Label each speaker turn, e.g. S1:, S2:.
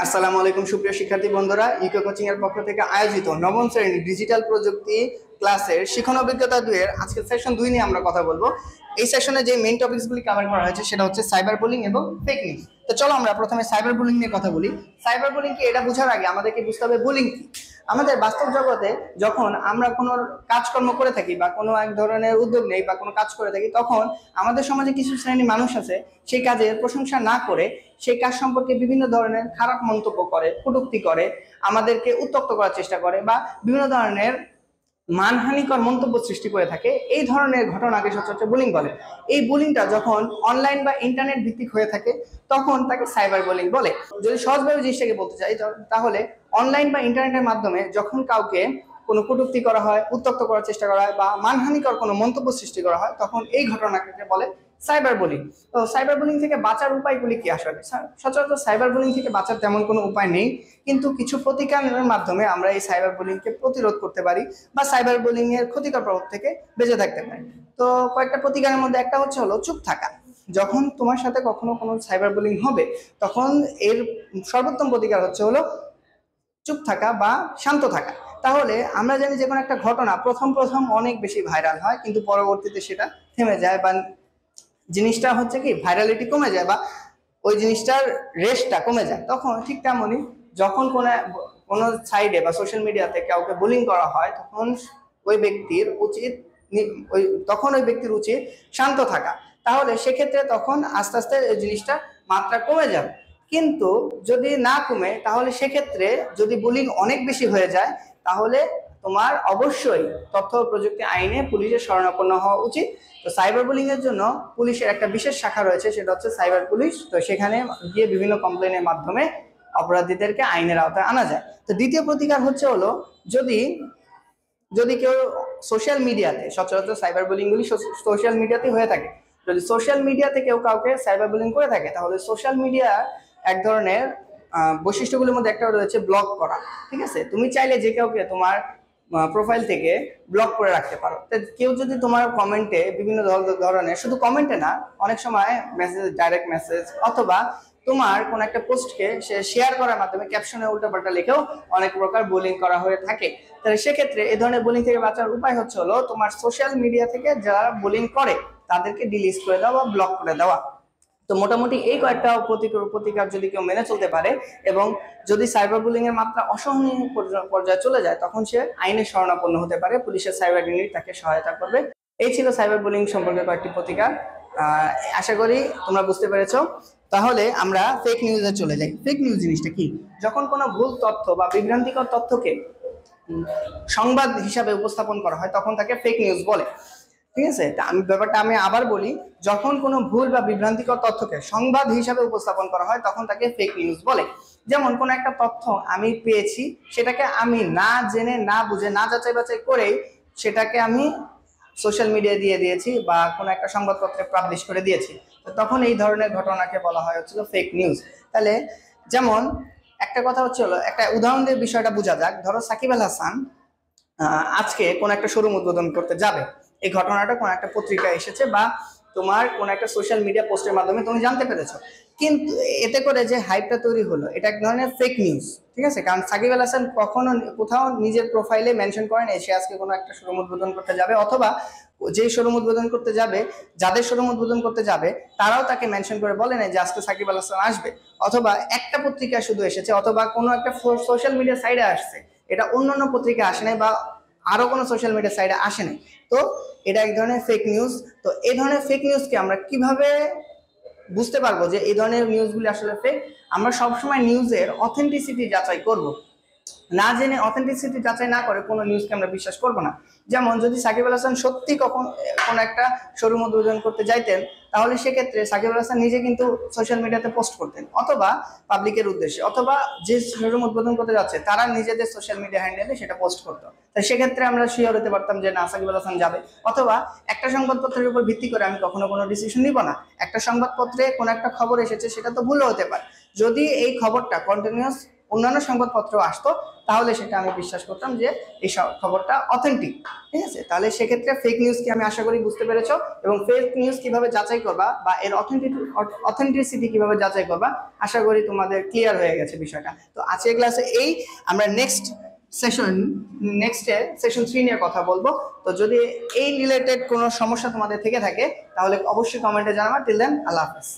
S1: আসসালামু আলাইকুম সুপ্রিয় শিক্ষার্থী বন্ধুরা, ইকো কোচিং এর পক্ষ থেকে আয়োজিত নবম শ্রেণীর ডিজিটাল প্রযুক্তি ক্লাসের শিক্ষণ অভিজ্ঞতা 2 এর আজকে সেশন 2 নিয়ে আমরা কথা বলবো। এই সেশনে যে মেইন টপিকসগুলি কভার করা হয়েছে সেটা হচ্ছে সাইবার বুলিং এবং ফেক নিউজ। তো চলো আমরা প্রথমে সাইবার বুলিং নিয়ে কথা বলি। সাইবার বুলিং কি এটা বোঝার আগে আমাদেরকে বুঝতে হবে বুলিং কি। আমাদের বাস্তব জগতে যখন আমরা কোনো কাজকর্ম করে থাকি বা কোনো এক ধরনের উদ্যোগ নেই বা কোনো কাজ করে থাকি, তখন আমাদের সমাজে কিছু শ্রেণীর মানুষ আছে সেই কাজের প্রশংসা না করে সেই কাজ সম্পর্কে বিভিন্ন ধরনের খারাপ মন্তব্য করে, কটূক্তি করে, আমাদেরকে উত্ত্যক্ত করার চেষ্টা করে বা বিভিন্ন ধরনের মানহানিকর মন্তব্য সৃষ্টি করে থাকে। এই ধরনের ঘটনাকে সচরাচর বুলিং বলে। এই বুলিংটা যখন অনলাইন বা ইন্টারনেট ভিত্তিক হয়ে থাকে তখন তাকে সাইবার বুলিং বলে। যদি সহজভাবে জিনিসটাকে বলতে চাই তাহলে অনলাইন বা ইন্টারনেটের মাধ্যমে যখন কাউকে কোনো কটূক্তি করা হয়, উত্ত্যক্ত করার চেষ্টা করা হয় বা মানহানিকর কোনো মন্তব্য সৃষ্টি করা হয়, তখন এই ঘটনাকে বলে সাইবার বুলিং। তো সাইবার বুলিং থেকে বাঁচার উপায়গুলি কি? আসলে সচরাচর সাইবার বুলিং থেকে বাঁচার তেমন কোনো উপায় নেই, কিন্তু কিছু প্রতিকারের মাধ্যমে আমরা এই সাইবার বুলিংকে প্রতিরোধ করতে পারি বা সাইবার বুলিং এর ক্ষতিকর প্রভাব থেকে বেঁচে থাকতে পারি। তো কয়েকটা প্রতিকারের মধ্যে একটা হলো চুপ থাকা। যখন তোমার সাথে কখনো কোনো সাইবার বুলিং হবে তখন এর সর্বোত্তম প্রতিকার হলো চুপ থাকা বা শান্ত থাকা। তাহলে আমরা জানি যে কোনো একটা ঘটনা প্রথম অনেক বেশি ভাইরাল হয়, কিন্তু পরবর্তীতে সেটা থেমে যায় বা জিনিসটা কি ভাইরালিটি কমে যায় বা ওই জিনিসটার রেশটা কমে যায়। তখন ঠিক তেমনই যখন কোনো সাইডে বা সোশ্যাল মিডিয়াতে কাউকে বুলিং করা হয় তখন ওই ব্যক্তির উচিত শান্ত থাকা। তাহলে সেক্ষেত্রে তখন আস্তে আস্তে এই জিনিসটা মাত্রা কমে যাবে। কিন্তু যদি না কমে তাহলে সেক্ষেত্রে যদি বুলিং অনেক বেশি হয়ে যায় তাহলে তোমার অবশ্যই তথ্য প্রযুক্তি আইনে পুলিশের শরণাপন্ন হওয়া উচিত। তো সাইবার বুলিং এর জন্য পুলিশের একটা বিশেষ শাখা রয়েছে, সেটা হচ্ছে সাইবার পুলিশ। তো সেখানে গিয়ে বিভিন্ন কমপ্লেনের মাধ্যমে অপরাধীদেরকে আইনের আওতায় আনা যায়। তো দ্বিতীয় প্রতিকার যদি কেউ সোশ্যাল মিডিয়াতে, সচরাচর সাইবার বুলিং গুলি সোশ্যাল মিডিয়াতে হয়ে থাকে, যদি সোশ্যাল মিডিয়াতে কেউ কাউকে সাইবার বুলিং করে থাকে তাহলে সোশ্যাল মিডিয়া এক ধরনের বৈশিষ্ট্যগুলির মধ্যে একটা রয়েছে ব্লক করা। ঠিক আছে, তুমি চাইলে যে কাউকে তোমার প্রোফাইল থেকে ব্লক করে রাখতে পারো। কেউ যদি তোমার কমেন্টে বিভিন্ন ধরনের, শুধু কমেন্টে না, অনেক সময় মেসেজ, ডাইরেক্ট মেসেজ অথবা তোমার কোন একটা পোস্টকে সে শেয়ার করার মাধ্যমে ক্যাপশনে উল্টাপাল্টা লিখেও অনেক প্রকার বুলিং করা হয়ে থাকে। তাহলে সেক্ষেত্রে এই ধরনের বুলিং থেকে বাঁচার উপায় হলো তোমার সোশ্যাল মিডিয়া থেকে যারা বুলিং করে তাদেরকে ডিলিট করে দেওয়া বা ব্লক করে দেওয়া। তো মোটামুটি এই কয়েকটা প্রতিকার যদি কেউ মেনে চলতে পারে এবং যদি সাইবার বুলিং এর মাত্রা অসহনীয় পর্যায়ে চলে যায় তখন সে আইনের শরণাপন্ন হতে পারে, পুলিশের সাইবার ইউনিট তাকে সহায়তা করবে। এই ছিল সাইবার বুলিং সম্পর্কে কয়েকটি প্রতিকার। আশা করি তোমরা বুঝতে পেরেছো। তাহলে আমরা ফেক নিউজে চলে যাই। ফেক নিউজ জিনিসটা কি? যখন কোনো ভুল তথ্য বা বিভ্রান্তিকর তথ্যকে সংবাদ হিসাবে উপস্থাপন করা হয় তখন তাকে ফেক নিউজ বলে। ঠিক আছে, ব্যাপারটা আমি আবার বলি, যখন কোনো ভুল বা বিভ্রান্তিকর তথ্যকে সংবাদ হিসাবে উপস্থাপন করা হয় তখন তাকে ফেক নিউজ বলে। যেমন কোনো একটা তথ্য আমি পেয়েছি, সেটাকে আমি না জেনে, না বুঝে, না যাচাই বাছাই করেই সেটাকে আমি সোশ্যাল মিডিয়ায় দিয়ে দিয়েছি বা কোনো একটা সংবাদপত্রে পাবলিশ করে দিয়েছি, তো তখন এই ধরনের ঘটনাকে বলা হয় ফেক নিউজ। তাহলে যেমন একটা কথা একটা উদাহরণ দিয়ে বিষয়টা বোঝা যাক। ধরো সাকিব আল হাসান আজকে কোন একটা শোরুম উদ্বোধন করতে যাবে। এই ঘটনাটা কোন একটা পত্রিকায় এসেছে বা তোমার কোন একটা সোশ্যাল মিডিয়া পোস্টের মাধ্যমে তুমি জানতে পেরেছো, কিন্তু এতে করে যে হাইপটা তৈরি হলো এটা এক ধরনের ফেক নিউজ। ঠিক আছে, কারণ সাকিব আল হাসান কখনো কোথাও নিজের প্রোফাইলে মেনশন করেন সে আজকে কোনো একটা শোরুম উদ্বোধন করতে যাবে, অথবা যে শোরুম উদ্বোধন করতে যাবে, যাদের শোরুম উদ্বোধন করতে যাবে তারাও তাকে মেনশন করে বলে না যে আজকে সাকিব আল হাসান আসবে, অথবা একটা পত্রিকায় শুধু এসেছে অথবা কোনো একটা সোশ্যাল মিডিয়া সাইটে আসছে, এটা অন্যান্য পত্রিকা আসে নাই বা আরো কোনো সোশ্যাল মিডিয়া সাইটে আসে নাই। তো এটা এক ধরনের ফেক নিউজ। তো এই ধরনের ফেক নিউজকে আমরা কিভাবে বুঝতে পারবো যে এই ধরনের নিউজগুলি আসলে ফেক? আমরা সবসময় নিউজের অথেন্টিসিটি যাচাই করব। না জেনে, অথেন্টিসিটি যাচাই না করে কোনো নিউজকে আমরা বিশ্বাস করব না। যেমন যদি সাকিব আল হাসান সত্যি কোন একটা শোরুম উদ্বোধন করতে যাইতেন তাহলে সেক্ষেত্রে সাকিব আল হাসান নিজে কিন্তু সোশ্যাল মিডিয়াতে পোস্ট করতেন, অথবা পাবলিকের উদ্দেশ্যে, অথবা যে শোরুম উদ্বোধন করতে যাচ্ছে তারা নিজেদের সোশ্যাল মিডিয়া হ্যান্ডেলে সেটা পোস্ট করতো। তাই সেক্ষেত্রে আমরা শিওর হতে পারতাম যে না, সাকিব আল হাসান যাবে। অথবা একটা সংবাদপত্রের উপর ভিত্তি করে আমি কখনো কোনো ডিসিশন নিব না। একটা সংবাদপত্রে কোন একটা খবর এসেছে, সেটা তো ভুলও হতে পারে। যদি এই খবরটা কন্টিনিউয়াস অন্যান্য সংবাদপত্র আসতো তাহলে সেটা আমি বিশ্বাস করতাম যে এই খবরটা অথেন্টিক। ঠিক আছে, তাহলে সেক্ষেত্রে ফেক নিউজকে আমি আশা করি বুঝতে পেরেছো, এবং ফেক নিউজ কিভাবে যাচাই করবা বা এর অথেন্টিসিটি কিভাবে যাচাই করবা আশা করি তোমাদের ক্লিয়ার হয়ে গেছে বিষয়টা। তো আজকের ক্লাসে এই, আমরা নেক্সটে সেশন 3 নিয়ে কথা বলবো। তো যদি এই রিলেটেড কোনো সমস্যা তোমাদের থেকে থাকে তাহলে অবশ্যই কমেন্টে জানাবা। টিল দেন, আল্লাহ হাফেজ।